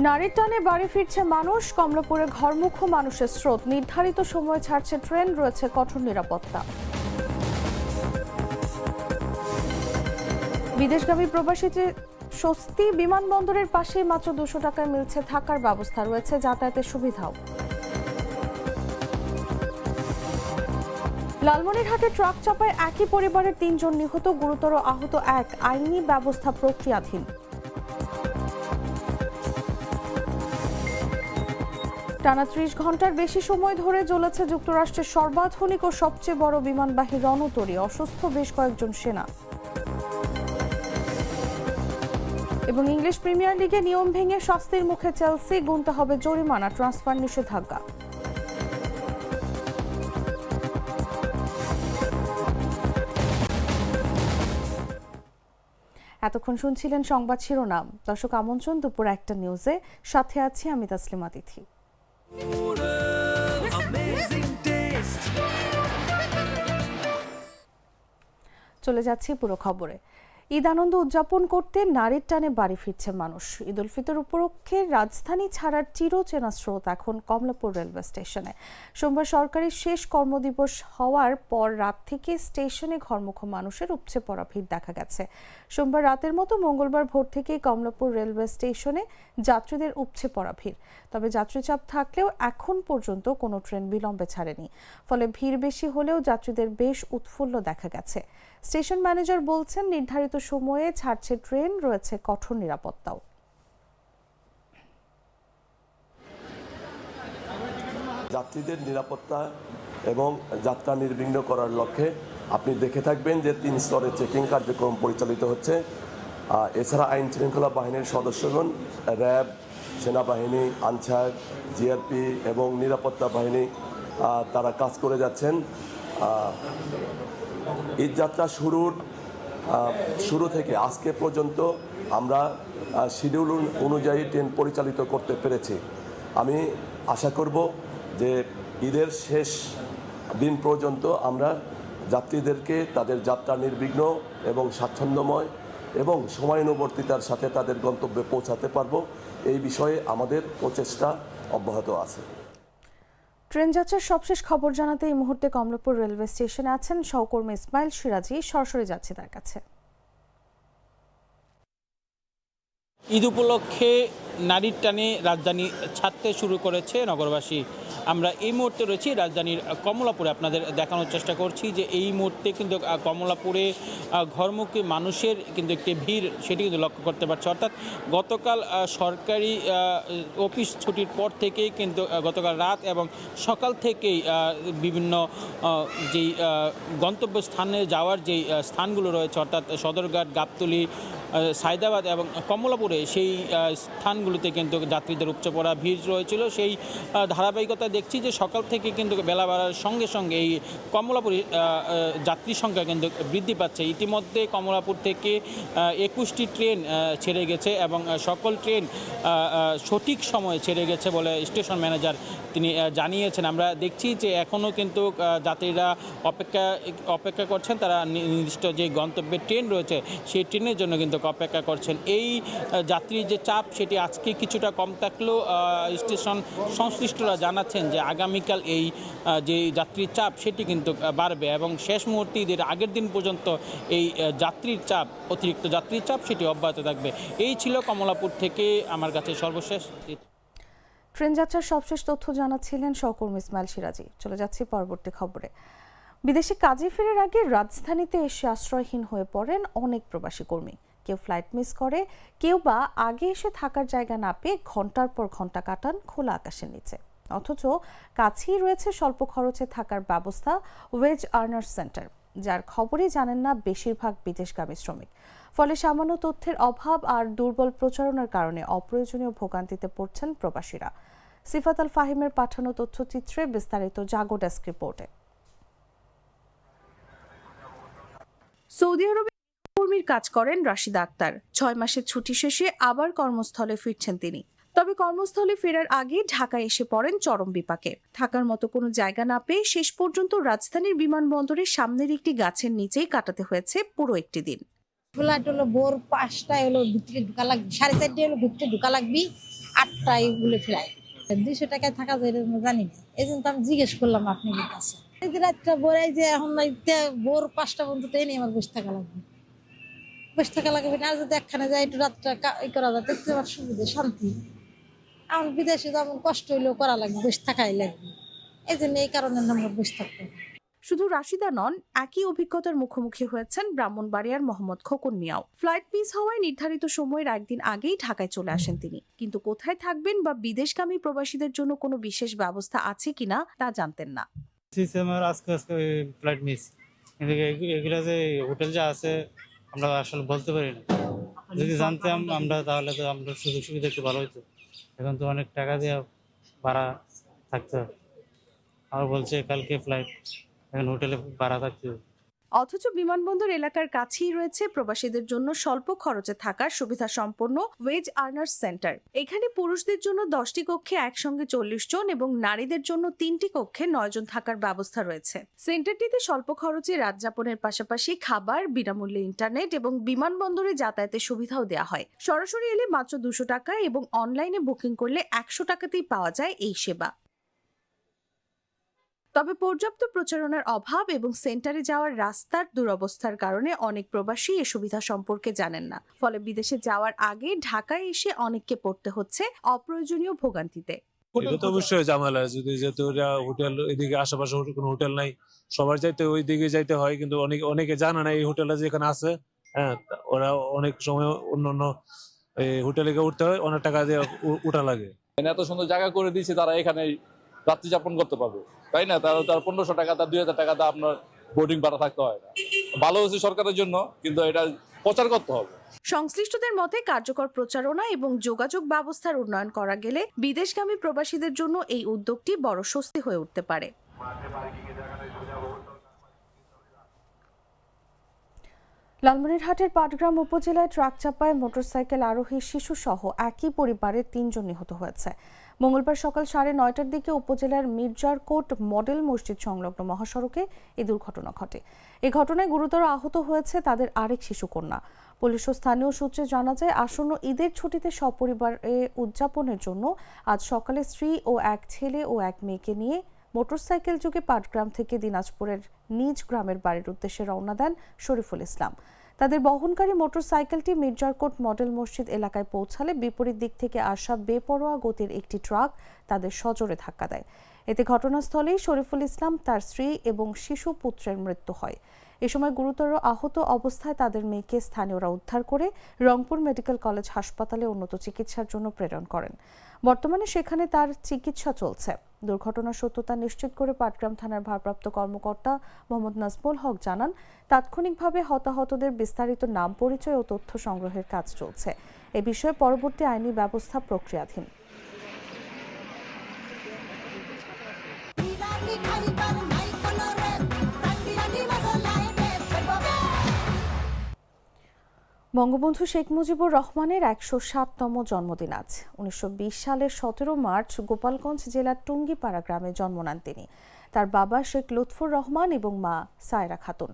নারীর টানে বাড়ি ফিরছে মানুষ, কমলাপুরে ঘরমুখো মানুষের স্রোত, নির্ধারিত সময়ে ছাড়ছে ট্রেন, রয়েছে কঠোর নিরাপত্তা। বিদেশগামী প্রবাসীদের স্বস্তি, বিমানবন্দরের পাশেই মাত্র 200 টাকায় মিলছে থাকার ব্যবস্থা, রয়েছে যাতায়াতের সুবিধাও। লালমনিরহাটে ট্রাক চাপায় একই পরিবারের 3 জন নিহত, গুরুতর আহত এক, আইনি ব্যবস্থা প্রক্রিয়াধীন। টানা 30 ঘন্টার বেশি সময় ধরে চলেছে যুক্তরাষ্ট্রের সর্বাধুনিক ও সবচেয়ে বড় বিমানবাহী রণতরী, অসুস্থ বেশ কয়েকজন সেনা। এবং ইংলিশ প্রিমিয়ার লিগে নিয়ম ভেঙে শাস্তির মুখে চেলসি, গুনতে হবে জরিমানা, ট্রান্সফার নিষেধাজ্ঞা। এতক্ষণ শুনছিলেন সংবাদ শিরোনাম। দর্শক, আমন্ত্রণ দুপুর 1টা নিউজে, সাথে আছি আমি তাসলিমা তিথি। চলে যাচ্ছি পুরো খবরে। ঈদ আনন্দ উদযাপন করতে নারীর টানে বাড়ি ফিরছে মানুষ। ঈদ উল ফিতর উপলক্ষে রাজধানী ছাড়ার চিরচেনা স্রোত এখন কমলাপুর রেলওয়ে স্টেশনে। সোমবার সরকারি শেষ কর্মদিবস হওয়ার পর রাত থেকে স্টেশনে ঘরমুখো মানুষের উপচে পড়া ভিড় দেখা গেছে। সোমবার রাতের মতো মঙ্গলবার ভোর থেকেই কমলাপুর রেলওয়ে স্টেশনে যাত্রীদের উপচে পড়া ভিড়। তবে যাত্রীচাপ থাকলেও এখন পর্যন্ত কোনো ট্রেন বিলম্বে ছাড়েনি, ফলে ভিড় বেশি হলেও যাত্রীদের বেশ উৎফুল্ল দেখা গেছে। স্টেশন ম্যানেজার বলছেন, নির্ধারিত সময়ে ছাড়ছে ট্রেন, রয়েছে কঠোর নিরাপত্তাও। যাত্রীদের নিরাপত্তা এবং যাত্রা নির্বিঘ্ন করার লক্ষ্যে আপনি দেখে থাকবেন যে 3 স্তরে চেকিং কার্যক্রম পরিচালিত হচ্ছে। এছাড়া আইন শৃঙ্খলা বাহিনীর সদস্যগণ, র্যাব, সেনাবাহিনী, আনসার, জিআরপি এবং নিরাপত্তা বাহিনী তারা কাজ করে যাচ্ছেন। ঈদ যাত্রা শুরু থেকে আজকে পর্যন্ত আমরা শিডিউল অনুযায়ী ট্রেন পরিচালিত করতে পেরেছি। আমি আশা করব যে ঈদের শেষ দিন পর্যন্ত আমরা যাত্রীদেরকে তাদের যাত্রা নির্বিঘ্ন এবং স্বাচ্ছন্দ্যময় এবং সময়ানুবর্তিতার সাথে তাদের গন্তব্যে পৌঁছাতে পারব। এই বিষয়ে আমাদের প্রচেষ্টা অব্যাহত আছে। ট্রেন যাত্রার সবশেষ খবর জানাতে এই মুহূর্তে কমলাপুর রেলওয়ে স্টেশনে আছেন সহকর্মী ইসমাইল সিরাজি। সরাসরি যাচ্ছি তার কাছে। ঈদ উপলক্ষে নারীর টানে রাজধানী ছাড়তে শুরু করেছে নগরবাসী। আমরা এই মুহূর্তে রয়েছি রাজধানীর কমলাপুরে, আপনাদের দেখানোর চেষ্টা করছি যে এই মুহূর্তে কিন্তু কমলাপুরে ঘরমুখী মানুষের কিন্তু একটি ভিড়, সেটি কিন্তু লক্ষ্য করতে পারছে। অর্থাৎ গতকাল সরকারি অফিস ছুটির পর থেকেই কিন্তু গতকাল রাত এবং সকাল থেকেই বিভিন্ন যেই গন্তব্যস্থানে যাওয়ার যেই স্থানগুলো রয়েছে, অর্থাৎ সদরঘাট, গাবতলী, সায়দাবাদ এবং কমলাপুরে, সেই স্থানগুলোতে কিন্তু যাত্রীদের উপচে পড়া ভিড় রয়েছিল। সেই ধারাবাহিকতা দেখছি যে সকাল থেকে কিন্তু বেলা বাড়ার সঙ্গে সঙ্গে এই কমলাপুরে যাত্রীর সংখ্যা কিন্তু বৃদ্ধি পাচ্ছে। ইতিমধ্যে কমলাপুর থেকে 21টি ট্রেন ছেড়ে গেছে এবং সকল ট্রেন সঠিক সময়ে ছেড়ে গেছে বলে স্টেশন ম্যানেজার তিনি জানিয়েছেন। আমরা দেখছি যে এখনও কিন্তু যাত্রীরা অপেক্ষা করছেন, তারা নির্দিষ্ট যে গন্তব্যের ট্রেন রয়েছে সেই ট্রেনের জন্য কিন্তু অপেক্ষা করছেন। এই যাত্রীর যে চাপ সেটি আজকে কিছুটা কম থাকলেও স্টেশন সংশ্লিষ্টরা জানাচ্ছেন যে আগামীকাল এই যে যাত্রীর চাপ সেটি কিন্তু বাড়বে এবং শেষ মুহূর্তে ঈদের আগের দিন পর্যন্ত এই যাত্রীর চাপ, অতিরিক্ত যাত্রীর চাপ সেটি অব্যাহত থাকবে। এই ছিল কমলাপুর থেকে আমার কাছে সর্বশেষ। ট্রেন যাত্রার সবশেষ তথ্য জানাচ্ছিলেন সহকর্মী ইসমাইল সিরাজি। চলে যাচ্ছি পরবর্তী খবরে। বিদেশে কাজে ফেরার আগে রাজধানীতে এসে আশ্রয়হীন হয়ে পড়েন অনেক প্রবাসী কর্মী। কেউ ফ্লাইট মিস করে, কেউ বা আগে এসে থাকার জায়গা না পেয়ে ঘন্টার পর ঘন্টা কাটান খোলা আকাশের নিচে। অথচ কাছেই রয়েছে স্বল্প খরচে থাকার ব্যবস্থা, ওয়েজ আর্নার্স সেন্টার, যার খবরই জানেন না বেশিরভাগ বিদেশগামী শ্রমিক। ফলে সামান্য তথ্যের অভাব আর দুর্বল প্রচারণার কারণে অপ্রয়োজনীয় ভোগান্তিতে পড়ছেন প্রবাসীরা। সিফাত আল ফাহিমের পাঠানো তথ্যচিত্রে বিস্তারিত জাগো ডেস্ক রিপোর্টে। সৌদি আরবে কর্মীর কাজ করেন রাশিদা আক্তার। 6 মাসের ছুটি শেষে আবার কর্মস্থলে ফিরছেন তিনি। তবে কর্মস্থলে ফেরার আগে ঢাকায় এসে পড়েন চরম বিপাকে। থাকার মতো কোনো জায়গা না পেয়ে শেষ পর্যন্ত রাজধানীর বিমানবন্দরের সামনের একটি গাছের নিচেই কাটাতে হয়েছে পুরো একটি দিন। ফ্লাইট হলো ভোর 5টায় হলো ভিতরে ঢুকা লাগবে, 4:30 হলো ভিতরে ঢুকা লাগবে, 8টায় বলে ফ্লাইট। 200 টাকায় থাকা যায় এটা জানি না, এই জন্য তো আমি জিজ্ঞেস করলাম আপনাদের কাছে। এই যে রাতটা ভোরে যে এখন ভোর 5টা পর্যন্ত তো নিয়ে আমার বসে থাকা লাগবে, না যদি একখানে যাই একটু রাতটা করা যায় দেখতে আমার সুবিধা শান্তি। আমার বিদেশে যেমন কষ্ট হইলেও করা লাগবে, বসে থাকাই লাগবে, এই জন্য এই কারণে আমরা বসে থাকবো। শুধু রাশিদা নন, একই অভিজ্ঞতার মুখোমুখি হয়েছেন ব্রাহ্মণবাড়িয়ার মোহাম্মদ খোকন মিয়াও। ফ্লাইট মিস হওয়ায় নির্ধারিত সময়ের একদিন আগেই ঢাকায় চলে আসেন তিনি, কিন্তু কোথায় থাকবেন বা বিদেশগামী প্রবাসীদের জন্য কোনো বিশেষ ব্যবস্থা আছে কিনা তা জানতেন না। সিস্টেমের আজকে ফ্লাইট মিস, কিন্তু এগুলো যে হোটেল যা আছে আমরা আসলে বলতে পারি না। যদি জানতাম আমরা তাহলে তো আমরা সুযোগ সুবিধা একটু ভালো হতো। এখন তো অনেক টাকা দিয়ে ভাড়া থাকতে হবে, আর বলছে কালকে ফ্লাইট, এখন হোটেলে ভাড়া থাকতে হবে। অথচ বিমানবন্দর এলাকার কাছেই রয়েছে প্রবাসীদের জন্য স্বল্প খরচে থাকার সুবিধা সম্পন্ন ওয়েজ আর্নার্স সেন্টার। এখানে পুরুষদের জন্য 10টি কক্ষে একসঙ্গে 40 জন এবং নারীদের জন্য 3টি কক্ষে 9 জন থাকার ব্যবস্থা রয়েছে। সেন্টারটিতে স্বল্প খরচে রাত যাপনের পাশাপাশি খাবার, বিনামূল্যে ইন্টারনেট এবং বিমানবন্দরে যাতায়াতের সুবিধাও দেওয়া হয়। সরাসরি এলে মাত্র 200 টাকা এবং অনলাইনে বুকিং করলে 100 টাকাতেই পাওয়া যায় এই সেবা। তবে পর্যাপ্ত প্রচারণার অভাব এবং সেন্টারে যাওয়ার রাস্তার দুরবস্থার কারণে অনেক প্রবাসী এ সুবিধা সম্পর্কে জানেন না। ফলে বিদেশে যাওয়ার আগে ঢাকায় এসে অনেককে পড়তে হচ্ছে অপ্রয়োজনীয় ভোগান্তিতে। এটা তো অবশ্যই ঝামেলা, যদি যেহেতু হোটেল এদিকে আশেপাশে কোনো হোটেল নাই, সবার যাইতে ওই দিকে যাইতে হয়, কিন্তু অনেকে জানে না এই হোটেলটা যেখানে আছে। হ্যাঁ, ওরা অনেক সময় অন্য অন্য হোটেলে গিয়ে উঠতে হয়, অনেক টাকা দিয়ে উঠা লাগে। এত সুন্দর জায়গা করে দিয়েছে, তারা এখানে রাত্রি যাপন করতে পারবে, তাই না? তার 1500 টাকা, তার 2000 টাকা তা আপনার বোর্ডিং ভাড়া থাকতে হয় না। ভালো হচ্ছে সরকারের জন্য, কিন্তু এটা প্রচার করতে হবে। সংশ্লিষ্টদের মতে কার্যকর প্রচারণা এবং যোগাযোগ ব্যবস্থার উন্নয়ন করা গেলে বিদেশগামী প্রবাসীদের জন্য এই উদ্যোগটি বড় স্বস্তি হয়ে উঠতে পারে। লালমনিরহাটের পাটগ্রাম উপজেলায় ট্রাক চাপায় মোটরসাইকেল আরোহী শিশু সহ একই পরিবারের 3 জন নিহত হয়েছে। মঙ্গলবার সকাল 9:30টার দিকে উপজেলার মির্জারকোট মডেল মসজিদ সংলগ্ন মহাসড়কে এই দুর্ঘটনা ঘটে। এই ঘটনায় গুরুতর আহত হয়েছে তাদের আরেক শিশুকন্যা। পুলিশ ও স্থানীয় সূত্রে জানা যায়, আসন্ন ঈদের ছুটিতে সপরিবারে উদযাপনের জন্য আজ সকালে স্ত্রী ও এক ছেলে ও এক মেয়েকে নিয়ে মোটরসাইকেল যোগে পাটগ্রাম থেকে দিনাজপুরের নিজ গ্রামের বাড়ির উদ্দেশ্যে রওনা দেন শরীফুল ইসলাম। তাদের বহনকারী মোটরসাইকেলটি মির্জারকোট মডেল মসজিদ এলাকায় পৌঁছালে বিপরীত দিক থেকে আসা বেপরোয়া গতির একটি ট্রাক তাদের সজোরে ধাক্কা দেয়। এতে ঘটনাস্থলেই শরীফুল ইসলাম, তার স্ত্রী এবং শিশু পুত্রের মৃত্যু হয়। এ সময় গুরুতর আহত অবস্থায় তাদের মেয়েকে স্থানীয়রা উদ্ধার করে রংপুর মেডিকেল কলেজ হাসপাতালে উন্নত চিকিৎসার জন্য প্রেরণ করেন। বর্তমানে সেখানে তার চিকিৎসা চলছে। দুর্ঘটনার সত্যতা নিশ্চিত করে পাটগ্রাম থানার ভারপ্রাপ্ত কর্মকর্তা মোহাম্মদ নাজমুল হক জানান, তাৎক্ষণিকভাবে হতাহতদের বিস্তারিত নাম, পরিচয় ও তথ্য সংগ্রহের কাজ চলছে। এ বিষয়ে পরবর্তী আইনি ব্যবস্থা প্রক্রিয়াধীন। বঙ্গবন্ধু শেখ মুজিবুর রহমানের 107তম জন্মদিন আজ। 1920 সালের 17 মার্চ গোপালগঞ্জ জেলার টুঙ্গিপাড়া গ্রামে জন্ম নেন তিনি। তার বাবা শেখ লুৎফুর রহমান এবং মা সায়রা খাতুন।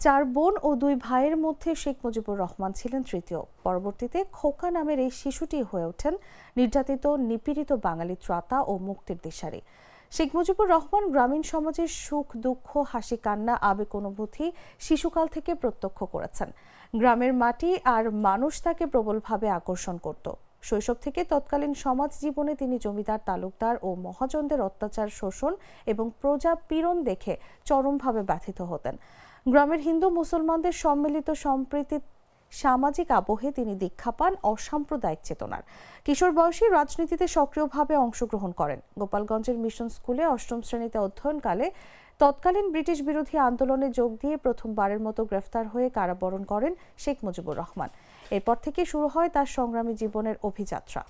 4 বোন ও 2 ভাইয়ের মধ্যে শেখ মুজিবুর রহমান ছিলেন তৃতীয়। পরবর্তীতে খোকা নামের এই শিশুটি হয়ে ওঠেন নির্যাতিত, নিপীড়িত বাঙালি ত্রাতা ও মুক্তির দিশারি। শেখ মুজিবুর রহমান গ্রামীণ সমাজের সুখ, দুঃখ, হাসি, কান্না, আবেগ, অনুভূতি শিশুকাল থেকে প্রত্যক্ষ করেছেন। গ্রামের মাটি আর মানুষ তাকে প্রবলভাবে আকর্ষণ করত। শৈশব থেকে তৎকালীন সমাজ জীবনে তিনি জমিদার, তালুকদার ও মহাজনদের অত্যাচার, শোষণ এবং প্রজা পীড়ন দেখে চরমভাবে ব্যথিত হতেন। গ্রামের হিন্দু মুসলমানদের সম্মিলিত সম্প্রীতি সামাজিক আবহে তিনি দীক্ষা পান অসাম্প্রদায়িক চেতনার। কিশোর বয়সে রাজনীতিতে সক্রিয়ভাবে অংশগ্রহণ করেন। গোপালগঞ্জের মিশন স্কুলে 8ম শ্রেণীতে অধ্যয়নকালে তৎকালীন ব্রিটিশ বিরোধী আন্দোলনে যোগ দিয়ে প্রথমবারের মতো গ্রেফতার হয়ে কারাবরণ করেন শেখ মুজিবুর রহমান। এরপর থেকে শুরু হয় তার সংগ্রামী জীবনের অভিযাত্রা।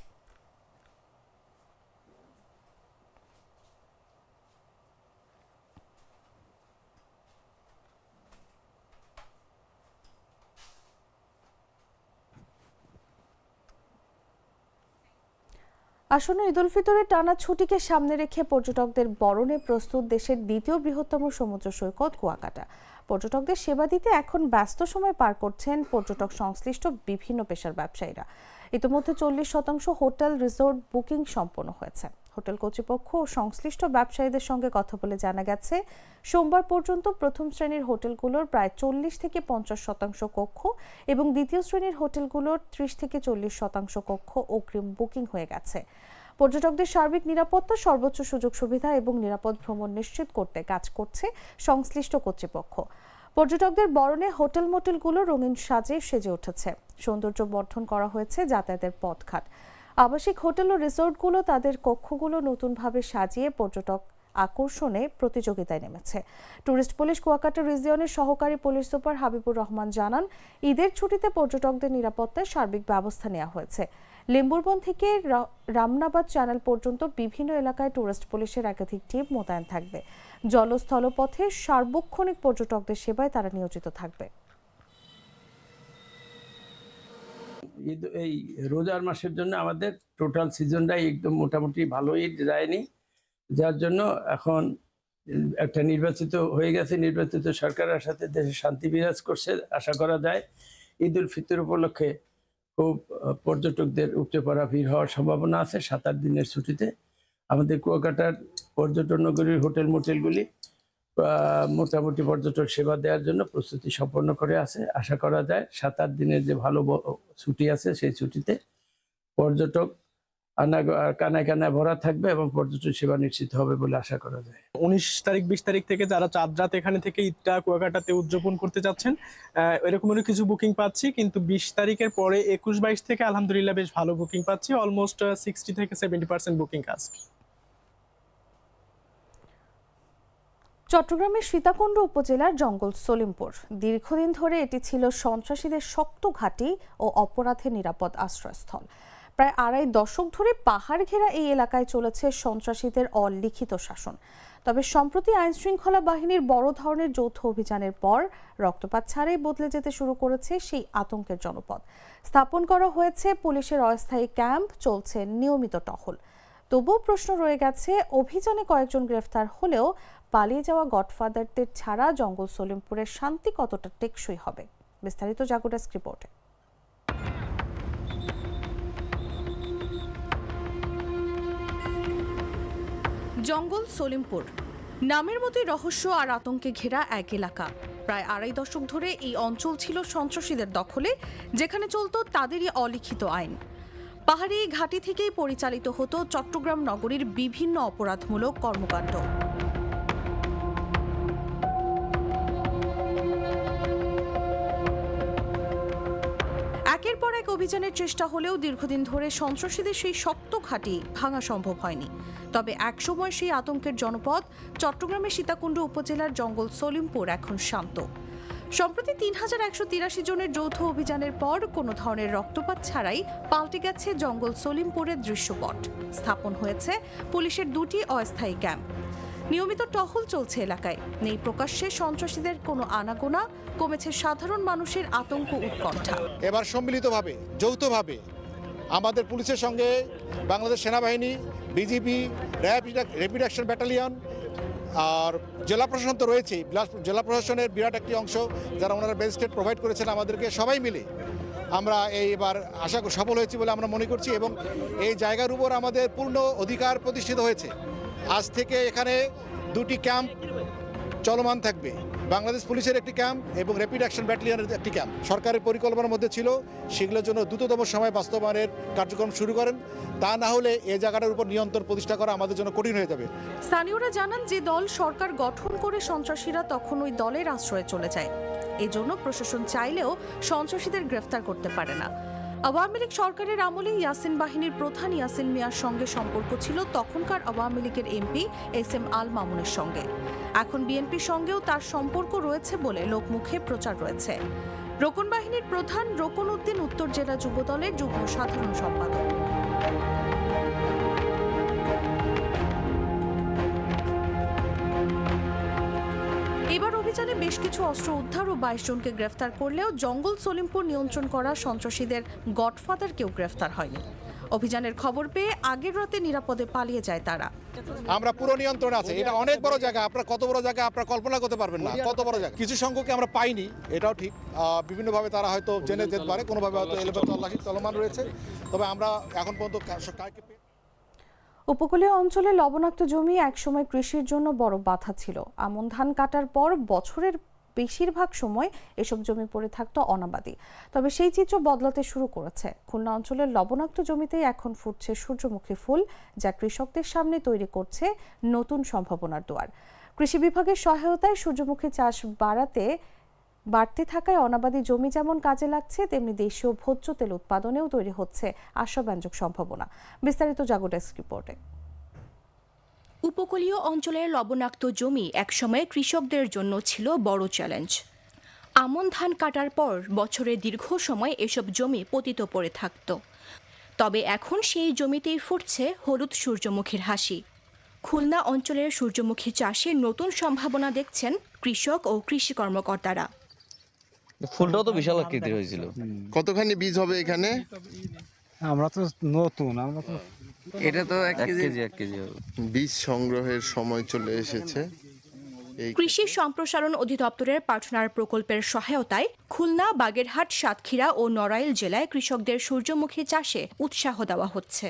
আসন্ন ঈদ উল ফিতরের টানা ছুটিকে সামনে রেখে পর্যটকদের বরণে প্রস্তুত দেশের দ্বিতীয় বৃহত্তম সমুদ্র সৈকত কুয়াকাটা। পর্যটকদের সেবা দিতে এখন ব্যস্ত সময় পার করছেন পর্যটক সংশ্লিষ্ট বিভিন্ন পেশার ব্যবসায়ীরা। ইতিমধ্যে 40% হোটেল রিসোর্ট বুকিং সম্পন্ন হয়েছে। হোটেল কর্তৃপক্ষ ও সংশ্লিষ্ট ব্যবসায়ীদের সঙ্গে কথা বলে জানা গেছে, সোমবার পর্যন্ত প্রথম শ্রেণীর হোটেলগুলোর প্রায় 40 থেকে 50% কক্ষ এবং দ্বিতীয় শ্রেণীর হোটেলগুলোর 30 থেকে 40% কক্ষ অগ্রিম বুকিং হয়ে গেছে। পর্যটকদের সার্বিক নিরাপত্তা, সর্বোচ্চ সুযোগ সুবিধা এবং নিরাপদ ভ্রমণ নিশ্চিত করতে কাজ করছে সংশ্লিষ্ট কর্তৃপক্ষ। পর্যটকদের বরণে হোটেল মোটেলগুলো রঙিন সাজে সেজে উঠেছে। সৌন্দর্য বর্ধন করা হয়েছে যাতায়াতের পথঘাট। আবাসিক হোটেল ও রিসোর্টগুলো তাদের কক্ষগুলো নতুনভাবে সাজিয়ে পর্যটক আকর্ষণে প্রতিযোগিতায় নেমেছে। টুরিস্ট পুলিশ কুয়াকাটা রিজিয়নের সহকারী পুলিশ সুপার হাবিবুর রহমান জানান, ঈদের ছুটিতে পর্যটকদের নিরাপত্তায় সার্বিক ব্যবস্থা নেওয়া হয়েছে। লেম্বুরবন থেকে রামনাবাদ চ্যানেল পর্যন্ত বিভিন্ন এলাকায় টুরিস্ট পুলিশের একাধিক টিম মোতায়েন থাকবে। জলস্থলপথে সার্বক্ষণিক পর্যটকদের সেবায় তারা নিয়োজিত থাকবে। এই রোজার মাসের জন্য আমাদের টোটাল সিজনটাই একদম মোটামুটি ভালোই যায়নি, যার জন্য এখন একটা নির্বাচিত হয়ে গেছে। নির্বাচিত সরকারের সাথে দেশে শান্তি বিরাজ করছে। আশা করা যায় ঈদ উল ফিতর উপলক্ষে খুব পর্যটকদের উপচে পড়া ভিড় হওয়ার সম্ভাবনা আছে। 7-8 দিনের ছুটিতে আমাদের কুয়াকাটার পর্যটন নগরীর হোটেল মোটেলগুলি মোটামুটি পর্যটক সেবা দেওয়ার জন্য প্রস্তুতি সম্পন্ন করে আছে। আশা করা যায় 7-8 দিনের যে ভালো ছুটি আছে সেই ছুটিতে পর্যটক কানায় কানায় ভরা থাকবে এবং পর্যটন সেবা নিশ্চিত হবে বলে আশা করা যায়। 19 তারিখ 20 তারিখ থেকে যারা চাঁদ রাত এখানে থেকে ঈদটা কুয়াকাটাতে উদযাপন করতে যাচ্ছেন, এরকমেরও কিছু বুকিং পাচ্ছি, কিন্তু 20 তারিখের পরে 21-22 থেকে আলহামদুলিল্লাহ বেশ ভালো বুকিং পাচ্ছি। অলমোস্ট 60 থেকে 70% বুকিং কাজ। চট্টগ্রামের সীতাকুণ্ড উপজেলার জঙ্গল সলিমপুর। দীর্ঘদিন ধরে এটি ছিল সন্ত্রাসীদের শক্ত ঘাঁটি ও অপরাধের নিরাপদ আশ্রয়স্থল। প্রায় 2.5 দশক ধরে পাহাড় ঘেরা এই এলাকায় চলেছে সন্ত্রাসীদের অলিখিত শাসন। তবে সম্প্রতি আইন শৃঙ্খলা বাহিনীর বড় ধরনের যৌথ অভিযানের পর রক্তপাত ছাড়াই বদলে যেতে শুরু করেছে সেই আতঙ্কের জনপদ। স্থাপন করা হয়েছে পুলিশের অস্থায়ী ক্যাম্প, চলছে নিয়মিত টহল। তবুও প্রশ্ন রয়ে গেছে, অভিযানে কয়েকজন গ্রেফতার হলেও পালিয়ে যাওয়া গডফাদারদের ছাড়া জঙ্গল সলিমপুরের শান্তি কতটা টেকসই হবে? বিস্তারিত জাগো ডেস্ক রিপোর্টে। জঙ্গল সলিমপুর নামের মতোই রহস্য আর আতঙ্কে ঘেরা এক এলাকা। প্রায় 2.5 দশক ধরে এই অঞ্চল ছিল সন্ত্রাসীদের দখলে, যেখানে চলত তাদেরই অলিখিত আইন। পাহাড়ি ঘাটি থেকেই পরিচালিত হতো চট্টগ্রাম নগরীর বিভিন্ন অপরাধমূলক কর্মকাণ্ড। একের পর এক অভিযানের চেষ্টা হলেও দীর্ঘদিন ধরে সন্ত্রাসীদের সেই শক্ত ঘাঁটি ভাঙা সম্ভব হয়নি। তবে একসময় সেই আতঙ্কের জনপদ চট্টগ্রামের সীতাকুণ্ড উপজেলার জঙ্গল সলিমপুর এখন শান্ত। সম্প্রতি 3183 জনের যৌথ অভিযানের পর কোনো ধরনের রক্তপাত ছাড়াই পাল্টে গেছে জঙ্গল সলিমপুরের দৃশ্যপট। স্থাপন হয়েছে পুলিশের 2টি অস্থায়ী ক্যাম্প। নিয়মিত টহল চলছে এলাকায়। নেই প্রকাশ্যে সন্ত্রাসীদের কোনো আনাগোনা, কমেছে সাধারণ মানুষের আতঙ্ক উৎকণ্ঠা। এবার সম্মিলিতভাবে যৌথভাবে আমাদের পুলিশের সঙ্গে বাংলাদেশ সেনাবাহিনী, বিজিবি, র্যাপিড অ্যাকশন ব্যাটালিয়ন আর জেলা প্রশাসন তো রয়েছেই। জেলা প্রশাসনের বিরাট একটি অংশ যারা ওনারা বেস্টেড প্রোভাইড করেছেন আমাদেরকে, সবাই মিলে আমরা এইবার আশা সফল হয়েছি বলে আমরা মনে করছি। এবং এই জায়গার উপর আমাদের পূর্ণ অধিকার প্রতিষ্ঠিত হয়েছে। আজ থেকে এখানে 2টি ক্যাম্প চলমান থাকবে, বাংলাদেশ পুলিশের একটি ক্যাম্প এবং র্যাপিড অ্যাকশন ব্যাটালিয়নের একটি ক্যাম্প। সরকারের পরিকল্পনার মধ্যে ছিল সেগুলোর জন্য দ্রুততম সময় বাস্তবায়নের কার্যক্রম শুরু করেন। তা না হলে এই জায়গাটার উপর নিয়ন্ত্রণ প্রতিষ্ঠা করা আমাদের জন্য কঠিন হয়ে যাবে। স্থানীয়রা জানান, যে দল সরকার গঠন করে সন্ত্রাসীরা তখন ওই দলের আশ্রয়ে চলে যায়। এজন্য প্রশাসন চাইলেও সন্ত্রাসীদের গ্রেফতার করতে পারে না। আওয়ামী লীগ সরকারের আমলে ইয়াসিন বাহিনীর প্রধান ইয়াসিন মিয়ার সঙ্গে সম্পর্ক ছিল তখনকার আওয়ামী লীগের এমপি SM আল মামুনের সঙ্গে। এখন বিএনপির সঙ্গেও তার সম্পর্ক রয়েছে বলে লোকমুখে প্রচার রয়েছে। রোকন বাহিনীর প্রধান রোকন উদ্দিন উত্তর জেলা যুব দলের যুগ্ম সাধারণ সম্পাদক। এবার অভিযানে বেশ কিছু অস্ত্র উদ্ধার ও 22 জনকে গ্রেফতার করলেও জঙ্গল সলিমপুর নিয়ন্ত্রণ করা সন্ত্রাসীদের গডফাদার কেউ গ্রেফতার হয়নি। অভিযানের খবর পেয়ে আগের রাতে নিরাপদে পালিয়ে যায় তারা। আমরা পুরো নিয়ন্ত্রণে আছে। এটা অনেক বড় জায়গা, আপনার কত বড় জায়গা আপনারা কল্পনা করতে পারবেন না, কত বড় জায়গা। কিছু সংখ্যককে আমরা পাইনি, এটাও ঠিক। বিভিন্নভাবে তারা হয়তো জেনে যেতে পারে, কোনোভাবে হয়তো এলোপাতাড়ি তল্লাশি চলমান রয়েছে। তবে আমরা এখন পর্যন্ত কাউকে উপকূলীয় অঞ্চলে লবণাক্ত জমি একসময় কৃষির জন্য বড় বাধা ছিল। আমন ধান কাটার পর বছরের বেশিরভাগ সময় এসব জমি পড়ে থাকতো অনাবাদি। তবে সেই চিত্র বদলাতে শুরু করেছে। খুলনা অঞ্চলের লবণাক্ত জমিতেই এখন ফুটছে সূর্যমুখী ফুল, যা কৃষকদের সামনে তৈরি করছে নতুন সম্ভাবনার দুয়ার। কৃষি বিভাগের সহায়তায় সূর্যমুখী চাষ বাড়তে থাকায় অনাবাদি জমি যেমন কাজে লাগছে, তেমনি দেশীয় ভোজ্য তেল উৎপাদনেও তৈরি হচ্ছে আশাব্যঞ্জক সম্ভাবনা। বিস্তারিত জাগো ডেস্ক রিপোর্টে। উপকূলীয় অঞ্চলের লবণাক্ত জমি একসময় কৃষকদের জন্য ছিল বড় চ্যালেঞ্জ। আমন ধান কাটার পর বছরের দীর্ঘ সময় এসব জমি পতিত পড়ে থাকত। তবে এখন সেই জমিতেই ফুটছে হলুদ সূর্যমুখীর হাসি। খুলনা অঞ্চলের সূর্যমুখী চাষে নতুন সম্ভাবনা দেখছেন কৃষক ও কৃষি কর্মকর্তারা। ফুলটাও তো বিশাল আকৃতি হয়েছিল। কতখানি বীজ হবে এখানে? আমরা তো নতুন, আমরা তো এটা তো 1 কেজি হবে। বীজ সংগ্রহের সময় চলে এসেছে। কৃষি সম্প্রসারণ অধিদপ্তরের পার্টনার প্রকল্পের সহায়তায় খুলনা, বাগেরহাট, সাতক্ষীরা ও নড়াইল জেলায় কৃষকদের সূর্যমুখী চাষে উৎসাহ দেওয়া হচ্ছে।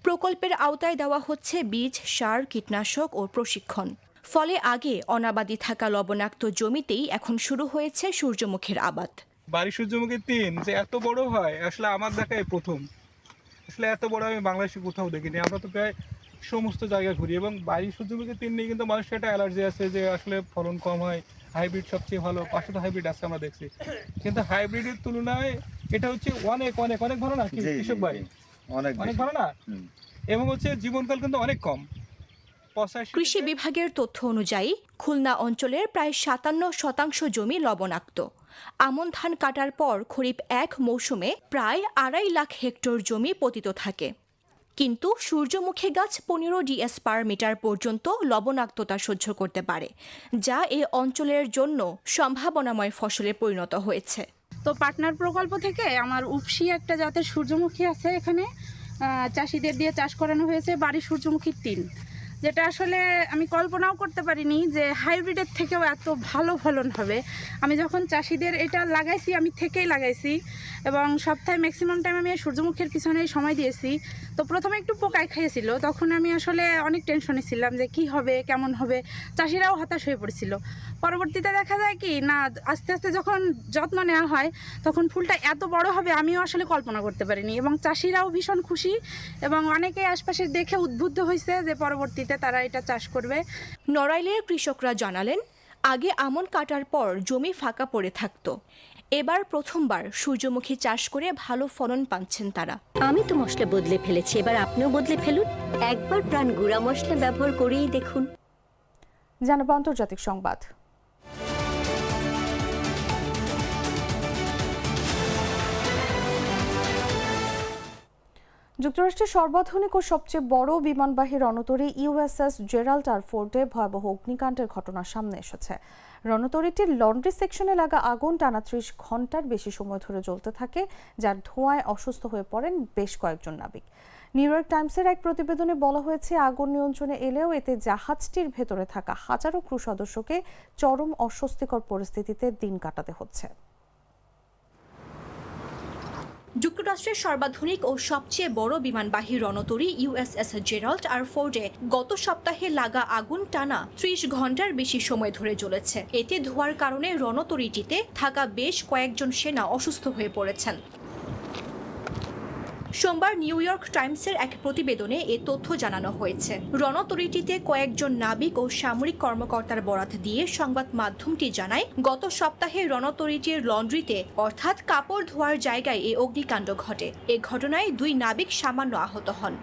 প্রকল্পের আওতায় দেওয়া হচ্ছে বীজ, সার, কীটনাশক ও প্রশিক্ষণ। ফলে আগে অনাবাদি থাকা লবণাক্ত জমিতেই এখন শুরু হয়েছে সূর্যমুখীর আবাদ। বাড়ি সূর্যমুখী 3 যে এত বড় হয় আসলে আমার দেখায় প্রথম। আসলে এত বড় আমি বাংলাদেশে কোথাও দেখিনি। আমরা তো প্রায় সমস্ত জায়গায় ঘুরি, এবং বাড়ি সূর্যমুখী 3 নিয়ে কিন্তু মানুষের একটা অ্যালার্জি আছে যে আসলে ফলন কম হয়, হাইব্রিড সবচেয়ে ভালো। পাশে তো হাইব্রিড আছে আমরা দেখছি, কিন্তু হাইব্রিডের তুলনায় এটা হচ্ছে অনেক অনেক অনেক ভালো না কি কৃষক ভাই? অনেক ভালো না, এবং হচ্ছে জীবনকাল কিন্তু অনেক কম। কৃষি বিভাগের তথ্য অনুযায়ী খুলনা অঞ্চলের প্রায় 57% জমি লবণাক্ত। আমন ধান কাটার পর খরিফ 1 মৌসুমে প্রায় 2.5 লাখ হেক্টর জমি পতিত থাকে। কিন্তু সূর্যমুখী গাছ 15 DS/মিটার পর্যন্ত লবণাক্ততা সহ্য করতে পারে, যা এ অঞ্চলের জন্য সম্ভাবনাময় ফসলে পরিণত হয়েছে। তো পার্টনার প্রকল্প থেকে আমার উপসি একটা জাতের সূর্যমুখী আছে, এখানে চাষিদের দিয়ে চাষ করানো হয়েছে বাড়ি সূর্যমুখী 3, যেটা আসলে আমি কল্পনাও করতে পারিনি যে হাইব্রিডের থেকেও এত ভালো ফলন হবে। আমি যখন চাষিদের এটা লাগাইছি, আমি থেকেই লাগাইছি, এবং সপ্তাহে ম্যাক্সিমাম টাইম আমি সূর্যমুখীর পিছনে সময় দিয়েছি। তো প্রথমে একটু পোকায় খাইয়েছিল, তখন আমি আসলে অনেক টেনশনে ছিলাম যে কি হবে, কেমন হবে। চাষিরাও হতাশ হয়ে পড়েছিল। পরবর্তীতে দেখা যায় কি না, আস্তে আস্তে যখন যত্ন নেওয়া হয় তখন ফুলটা এত বড় হবে আমিও আসলে কল্পনা করতে পারিনি, এবং চাষিরাও ভীষণ খুশি, এবং অনেকেই আশপাশে দেখে উদ্বুদ্ধ হয়েছে যে পরবর্তীতে তারা এটা চাষ করবে। নড়াইলের কৃষকরা জানালেন, আগে আমন কাটার পর জমি ফাঁকা পড়ে থাকতো। এবার প্রথমবার সূর্যমুখী চাষ করে ভালো ফলন পাচ্ছেন তারা। আমি তো মশলা বদলে ফেলেছি, এবার আপনিও বদলে ফেলুন। একবার প্রাণ গুঁড়া মশলা ব্যবহার করেই দেখুন। জানাবো আন্তর্জাতিক সংবাদ। যুক্তরাষ্ট্রের সর্বাধুনিক ও সবচেয়ে বড় বিমানবাহী রণতরী ইউএসএস জেরাল্ড আর ফোর্ডে ভয়াবহ অগ্নিকাণ্ডের ঘটনা সামনে এসেছে। রণতরীটির লন্ড্রি সেকশনে লাগা আগুন টানা 30 ঘন্টার বেশি সময় ধরে জ্বলতে থাকে, যার ধোঁয়ায় অসুস্থ হয়ে পড়েন বেশ কয়েকজন নাবিক। নিউ ইয়র্ক টাইমসের এক প্রতিবেদনে বলা হয়েছে, আগুন নিয়ন্ত্রণে এলেও এতে জাহাজটির ভেতরে থাকা হাজারো ক্রু সদস্যকে চরম অস্বস্তিকর পরিস্থিতিতে দিন কাটাতে হচ্ছে। যুক্তরাষ্ট্রের সর্বাধুনিক ও সবচেয়ে বড় বিমানবাহী রণতরী ইউএসএস জেরাল্ড আর ফোর্ডে গত সপ্তাহে লাগা আগুন টানা 30 ঘন্টার বেশি সময় ধরে জ্বলেছে। এতে ধোঁয়ার কারণে রণতরীটিতে থাকা বেশ কয়েকজন সেনা অসুস্থ হয়ে পড়েছেন। সোমবার নিউ ইয়র্ক টাইমসের এক প্রতিবেদনে এ তথ্য জানানো হয়েছে। রণতরীটিতে কয়েকজন নাবিক ও সামরিক কর্মকর্তার বরাত দিয়ে সংবাদ মাধ্যমটি জানায়, গত সপ্তাহে রণতরীটির লন্ড্রিতে অর্থাৎ কাপড় ধোয়ার জায়গায় এ অগ্নিকাণ্ড ঘটে। এ ঘটনায় 2 নাবিক সামান্য আহত হন।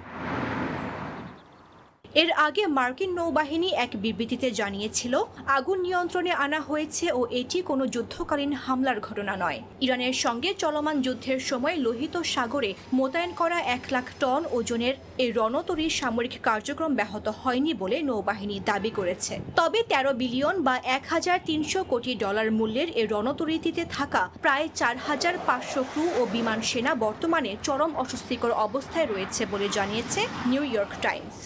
এর আগে মার্কিন নৌবাহিনী এক বিবৃতিতে জানিয়েছিল আগুন নিয়ন্ত্রণে আনা হয়েছে ও এটি কোনো যুদ্ধকালীন হামলার ঘটনা নয়। ইরানের সঙ্গে চলমান যুদ্ধের সময় লোহিত সাগরে মোতায়েন করা 1 লাখ টন ওজনের এই রণতরীর সামরিক কার্যক্রম ব্যাহত হয়নি বলে নৌবাহিনী দাবি করেছে। তবে 13 বিলিয়ন বা $1,300 কোটি মূল্যের এই রণতরীটিতে থাকা প্রায় 4,500 ক্রু ও বিমান সেনা বর্তমানে চরম অস্বস্তিকর অবস্থায় রয়েছে বলে জানিয়েছে new York Times.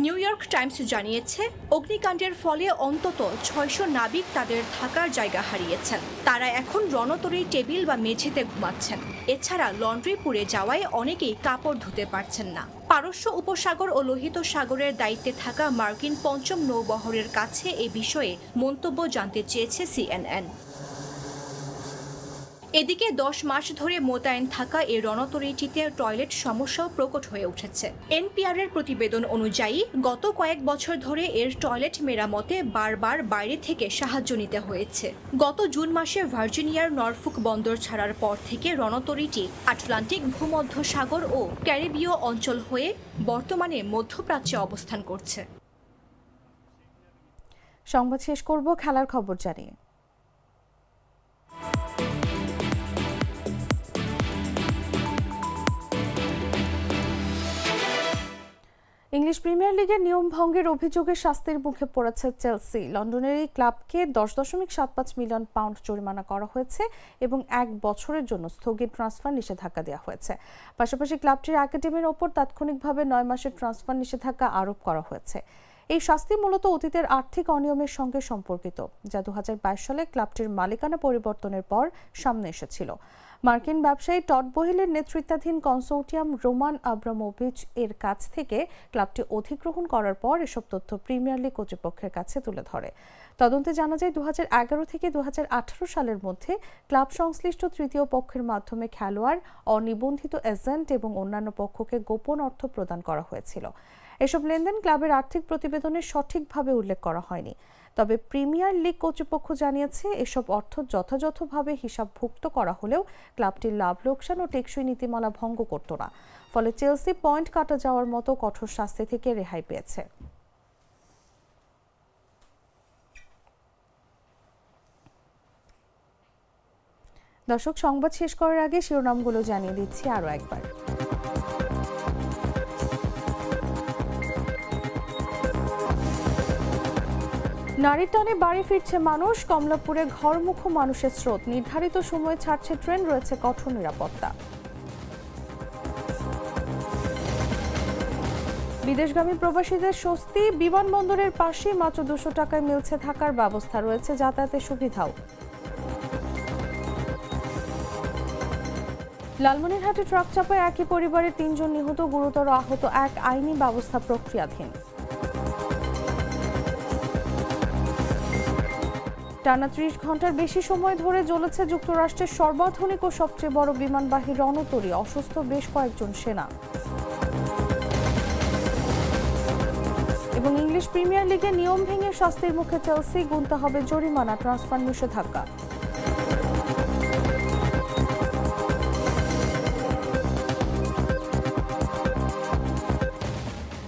New York Times জানিয়েছে অগ্নিকাণ্ডের ফলে অন্তত 600 নাবিক তাদের থাকার জায়গা হারিয়েছেন। তারা এখন রণতরীর টেবিল বা মেঝেতে ঘুমাচ্ছেন। এছাড়া লন্ড্রি পুড়ে যাওয়ায় অনেকেই কাপড় ধুতে পারছেন না। পারস্য উপসাগর ও লোহিত সাগরের দায়িত্বে থাকা মার্কিন 5ম নৌবহরের কাছে এ বিষয়ে মন্তব্য জানতে চেয়েছে CNN। এদিকে 10 মাস ধরে মোতায়েন থাকা এই রণতরীটিতে টয়লেট সমস্যাও প্রকট হয়ে উঠেছে। NPR এর প্রতিবেদন অনুযায়ী গত কয়েক বছর ধরে এর টয়লেট মেরামতে বারবার বাইরে থেকে সাহায্য নিতে হয়েছে। গত জুন মাসে ভার্জিনিয়ার নরফুক বন্দর ছাড়ার পর থেকে রণতরীটি আটলান্টিক ভূমধ্যসাগর ও ক্যারিবীয় অঞ্চল হয়ে বর্তমানে মধ্যপ্রাচ্যে অবস্থান করছে। সংবাদ শেষ করব খেলার খবর জানিয়ে। ইংলিশ প্রিমিয়ার লিগের নিয়ম ভঙ্গের অভিযোগে শাস্তির মুখে পড়েছে চেলসি। লন্ডনের এই ক্লাবকে 10.75 মিলিয়ন পাউন্ড জরিমানা করা হয়েছে এবং 1 বছরের জন্য স্থগিত ট্রান্সফার নিষেধাজ্ঞা দেওয়া হয়েছে। পাশাপাশি ক্লাবটির একাডেমির ওপর তাৎক্ষণিকভাবে 9 মাসের ট্রান্সফার নিষেধাজ্ঞা আরোপ করা হয়েছে। এই শাস্তি মূলত অতীতের আর্থিক অনিয়মের সঙ্গে সম্পর্কিত, যা 2022 সালে ক্লাবটির মালিকানা পরিবর্তনের পর সামনে এসেছিল। মার্কিন ব্যবসায়ী টড বোহেলের নেতৃত্বাধীন কনসোর্টিয়াম রোমান আব্রামোভিচ এর কাছ থেকে ক্লাবটি অধিগ্রহণ করার পর এসব তথ্য প্রিমিয়ার লিগ কর্তৃপক্ষের কাছে তুলে ধরে। তদন্তে জানা যায় 2011 থেকে 2018 সালের মধ্যে ক্লাব সংশ্লিষ্ট তৃতীয় পক্ষের মাধ্যমে খেলোয়াড়, অনিবন্ধিত এজেন্ট এবং অন্যান্য পক্ষকে গোপন অর্থ প্রদান করা হয়েছিল। এসব লেনদেন ক্লাবের আর্থিক প্রতিবেদনে সঠিকভাবে উল্লেখ করা হয়নি। তবে প্রিমিয়ার লিগ কর্তৃপক্ষ জানিয়েছে এসব অর্থ যথাযথভাবে হিসাবভুক্ত করা হলেও ক্লাবটির লাভ লোকসান ও টেকসই নীতিমালা ভঙ্গ করত না। ফলে চেলসি পয়েন্ট কাটা যাওয়ার মতো কঠোর শাস্তি থেকে রেহাই পেয়েছে। দর্শক, সংবাদ শেষ করার আগে শিরোনামগুলো জানিয়ে দিচ্ছি আরও একবার। নারীর টানে বাড়ি ফিরছে মানুষ। কমলাপুরে ঘরমুখো মানুষের স্রোত। নির্ধারিত সময়ে ছাড়ছে ট্রেন, রয়েছে কঠোর নিরাপত্তা। বিদেশগামী প্রবাসীদের স্বস্তি। বিমানবন্দরের পাশেই মাত্র 200 টাকায় মিলছে থাকার ব্যবস্থা, রয়েছে যাতায়াতের সুবিধাও। লালমনিরহাটে ট্রাক চাপায় একই পরিবারের 3 জন নিহত, গুরুতর আহত 1, আইনি ব্যবস্থা প্রক্রিয়াধীন। টানা 30 ঘন্টার বেশি সময় ধরে জ্বলেছে যুক্তরাষ্ট্রের সর্বাধুনিক ও সবচেয়ে বড় বিমানবাহী রণতরী। অসুস্থ বেশ কয়েকজন সেনা। এবং ইংলিশ প্রিমিয়ার লিগে নিয়ম ভেঙে শাস্তির মুখে চেলসি, গুনতে হবে জরিমানা, ট্রান্সফার নিষেধাজ্ঞা।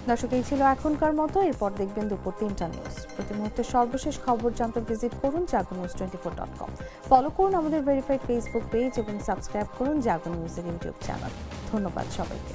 দর্শক, এই ছিল এখনকার মতো। এরপর দেখবেন দুপুর 3টা নিউজ। প্রতি মুহূর্তে সর্বশেষ খবর জানতে ভিজিট করুন jagonews24.com। ফলো করুন আমাদের ভেরিফাইড ফেসবুক পেজ এবং সাবস্ক্রাইব করুন জাগো নিউজের ইউটিউব চ্যানেল। ধন্যবাদ সবাইকে।